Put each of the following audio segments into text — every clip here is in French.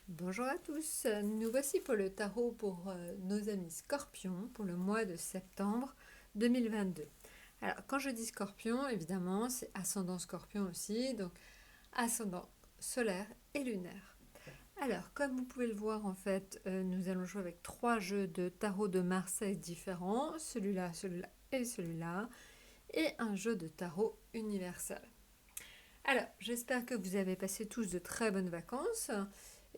Bonjour à tous, nous voici pour le tarot pour nos amis Scorpions pour le mois de septembre 2022. Alors quand je dis Scorpion, évidemment c'est ascendant Scorpion aussi, donc ascendant solaire et lunaire. Alors comme vous pouvez le voir en fait, nous allons jouer avec trois jeux de tarot de Marseille différents, celui-là et celui-là, et un jeu de tarot universel. Alors, j'espère que vous avez passé tous de très bonnes vacances.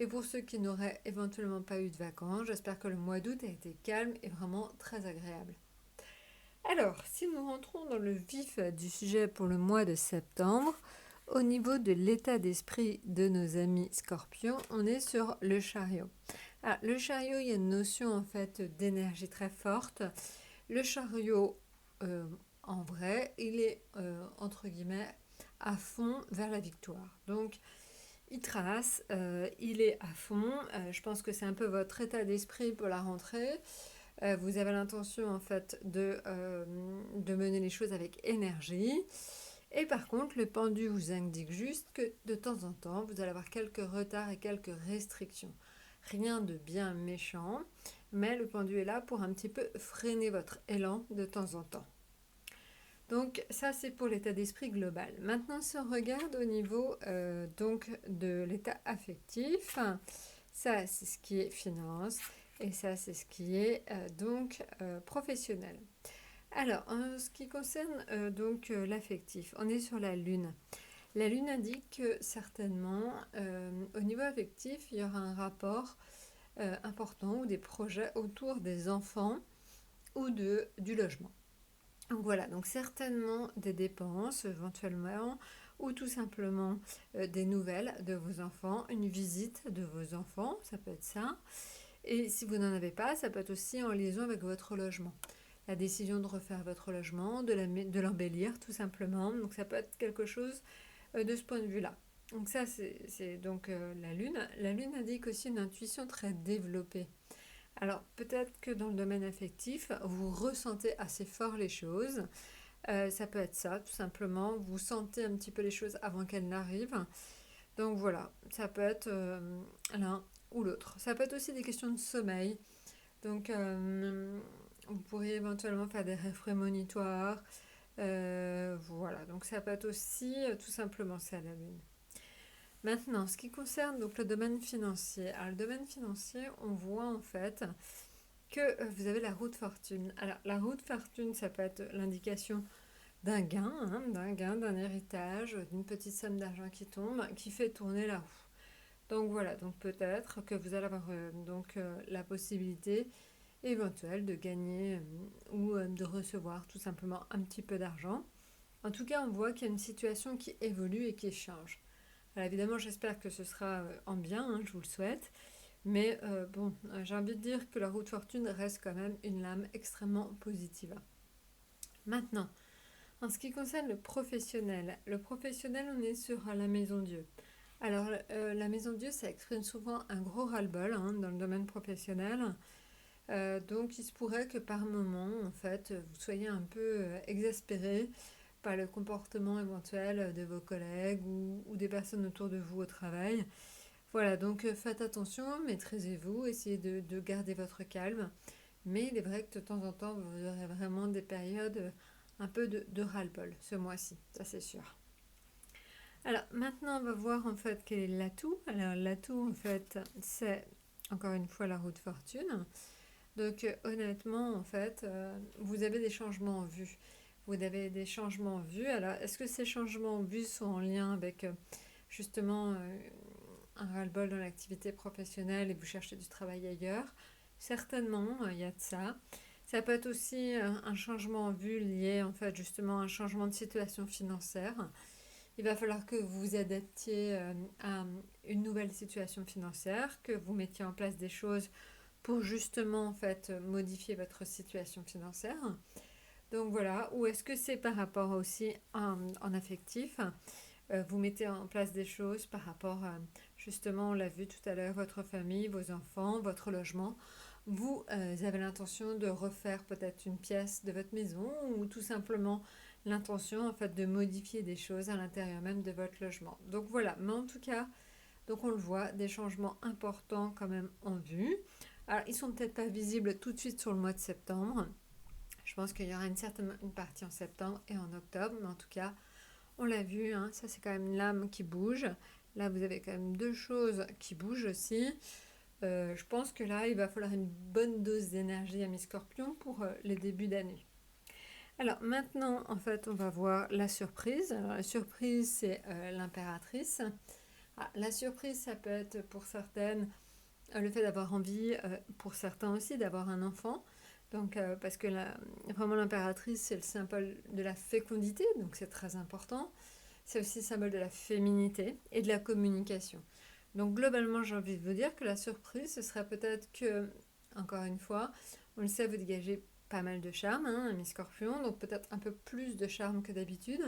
Et pour ceux qui n'auraient éventuellement pas eu de vacances, j'espère que le mois d'août a été calme et vraiment très agréable. Alors, si nous rentrons dans le vif du sujet pour le mois de septembre, au niveau de l'état d'esprit de nos amis scorpions, on est sur le chariot. Alors, le chariot, il y a une notion en fait d'énergie très forte. Le chariot, euh, en vrai, il est entre guillemets à fond vers la victoire. Donc, il trace, il est à fond. Je pense que c'est un peu votre état d'esprit pour la rentrée. Vous avez l'intention en fait de mener les choses avec énergie. Et par contre, le pendu vous indique juste que de temps en temps, vous allez avoir quelques retards et quelques restrictions. Rien de bien méchant, mais le pendu est là pour un petit peu freiner votre élan de temps en temps. Donc ça c'est pour l'état d'esprit global. Maintenant si on regarde au niveau donc de l'état affectif, ça c'est ce qui est finance et ça c'est ce qui est professionnel. Alors en ce qui concerne l'affectif, on est sur la lune. La lune indique que certainement au niveau affectif il y aura un rapport important ou des projets autour des enfants ou du logement. Donc voilà, donc certainement des dépenses éventuellement, ou tout simplement des nouvelles de vos enfants, une visite de vos enfants, ça peut être ça. Et si vous n'en avez pas, ça peut être aussi en liaison avec votre logement. La décision de refaire votre logement, de l'embellir tout simplement. Donc ça peut être quelque chose de ce point de vue-là. Donc ça, c'est donc la Lune. La Lune indique aussi une intuition très développée. Alors peut-être que dans le domaine affectif, vous ressentez assez fort les choses. Ça peut être ça, tout simplement. Vous sentez un petit peu les choses avant qu'elles n'arrivent. Donc voilà, ça peut être l'un ou l'autre. Ça peut être aussi des questions de sommeil. Donc vous pourriez éventuellement faire des rêves prémonitoires. Voilà, donc ça peut être aussi tout simplement ça la lune. Maintenant, ce qui concerne donc le domaine financier. Alors le domaine financier, on voit en fait que vous avez la roue de fortune. Alors la roue de fortune, ça peut être l'indication d'un gain, d'un héritage, d'une petite somme d'argent qui tombe, qui fait tourner la roue. Donc voilà, donc peut-être que vous allez avoir la possibilité éventuelle de gagner ou de recevoir tout simplement un petit peu d'argent. En tout cas, on voit qu'il y a une situation qui évolue et qui change. Alors évidemment, j'espère que ce sera en bien, je vous le souhaite. Mais j'ai envie de dire que la roue de fortune reste quand même une lame extrêmement positive. Maintenant, en ce qui concerne le professionnel, on est sur la maison Dieu. Alors, la maison Dieu, ça exprime souvent un gros ras-le-bol dans le domaine professionnel. Donc, il se pourrait que par moment, en fait, vous soyez un peu exaspéré par le comportement éventuel de vos collègues ou des personnes autour de vous au travail. Voilà, donc faites attention, maîtrisez-vous, essayez de garder votre calme. Mais il est vrai que de temps en temps, vous aurez vraiment des périodes un peu de ras-le-bol ce mois-ci, ça c'est sûr. Alors maintenant, on va voir en fait quel est l'atout. Alors l'atout en fait, c'est encore une fois la roue de fortune. Donc honnêtement, en fait, vous avez des changements en vue. Vous avez des changements en vue. Alors est-ce que ces changements en vue sont en lien avec justement un ras-le-bol dans l'activité professionnelle et vous cherchez du travail ailleurs? Certainement, il y a de ça. Ça peut être aussi un changement en vue lié en fait justement à un changement de situation financière. Il va falloir que vous vous adaptiez à une nouvelle situation financière, que vous mettiez en place des choses pour justement en fait modifier votre situation financière. Donc voilà, ou est-ce que c'est par rapport aussi en affectif? Vous mettez en place des choses par rapport à, justement, on l'a vu tout à l'heure, votre famille, vos enfants, votre logement. Vous avez l'intention de refaire peut-être une pièce de votre maison ou tout simplement l'intention en fait de modifier des choses à l'intérieur même de votre logement. Donc voilà, mais en tout cas, Donc on le voit, des changements importants quand même en vue. Alors ils sont peut-être pas visibles tout de suite sur le mois de septembre. Je pense qu'il y aura une partie en septembre et en octobre, mais en tout cas, on l'a vu, hein, ça c'est quand même l'âme qui bouge. Là, vous avez quand même deux choses qui bougent aussi. Je pense que là, il va falloir une bonne dose d'énergie à mes scorpions pour les débuts d'année. Alors maintenant, en fait, on va voir la surprise. Alors la surprise, c'est l'impératrice. Ah, la surprise, ça peut être pour certaines le fait d'avoir envie, pour certains aussi, d'avoir un enfant. Donc, parce que vraiment l'impératrice, c'est le symbole de la fécondité, donc c'est très important. C'est aussi le symbole de la féminité et de la communication. Donc globalement, j'ai envie de vous dire que la surprise, ce serait peut-être que, encore une fois, on le sait, vous dégagez pas mal de charme, hein, mes scorpions, donc peut-être un peu plus de charme que d'habitude,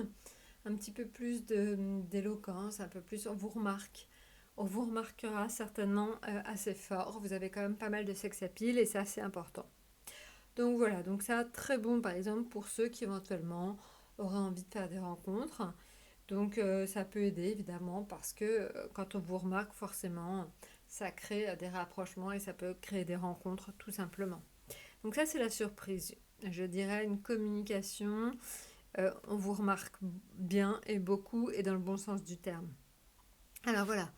un petit peu plus d'éloquence, un peu plus, on vous remarquera certainement assez fort. Vous avez quand même pas mal de sex appeal et ça, c'est important. Donc voilà, donc ça, très bon par exemple pour ceux qui éventuellement auraient envie de faire des rencontres. Donc ça peut aider évidemment parce que quand on vous remarque forcément, ça crée des rapprochements et ça peut créer des rencontres tout simplement. Donc ça c'est la surprise. Je dirais une communication, on vous remarque bien et beaucoup et dans le bon sens du terme. Alors voilà,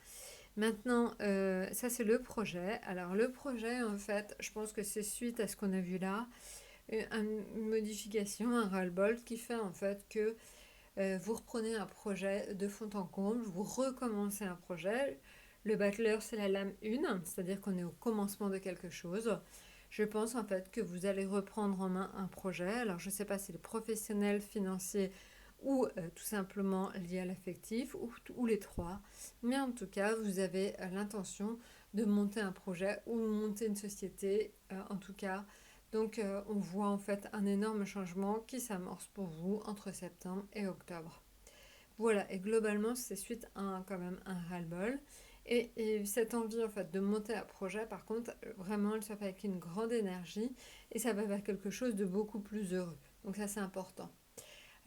maintenant ça c'est le projet. Alors le projet en fait, je pense que c'est suite à ce qu'on a vu là, une modification, un ras-le-bol qui fait en fait que vous reprenez un projet de fond en comble, vous recommencez un projet. Le battleur, c'est la lame 1, c'est-à-dire qu'on est au commencement de quelque chose. Je pense en fait que vous allez reprendre en main un projet. Alors je ne sais pas si c'est professionnel, financier ou tout simplement lié à l'affectif ou les trois. Mais en tout cas, vous avez l'intention de monter un projet ou de monter une société, en tout cas. Donc on voit en fait un énorme changement qui s'amorce pour vous entre septembre et octobre. Voilà, et globalement c'est suite à quand même un ras-le-bol. Et cette envie en fait de monter un projet, par contre, vraiment elle se fait avec une grande énergie et ça va vers quelque chose de beaucoup plus heureux. Donc ça c'est important.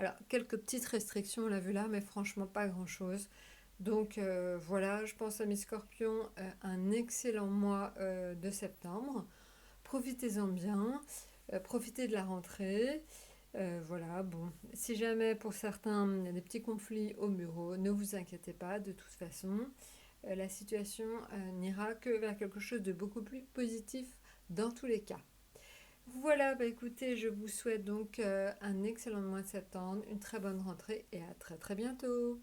Alors quelques petites restrictions on l'a vu là, mais franchement pas grand-chose. Donc voilà, je pense à mes scorpions, un excellent mois de septembre. Profitez-en bien, profitez de la rentrée. Voilà, bon, si jamais pour certains il y a des petits conflits au bureau, ne vous inquiétez pas, de toute façon, la situation n'ira que vers quelque chose de beaucoup plus positif dans tous les cas. Voilà, bah écoutez, je vous souhaite donc un excellent mois de septembre, une très bonne rentrée et à très très bientôt.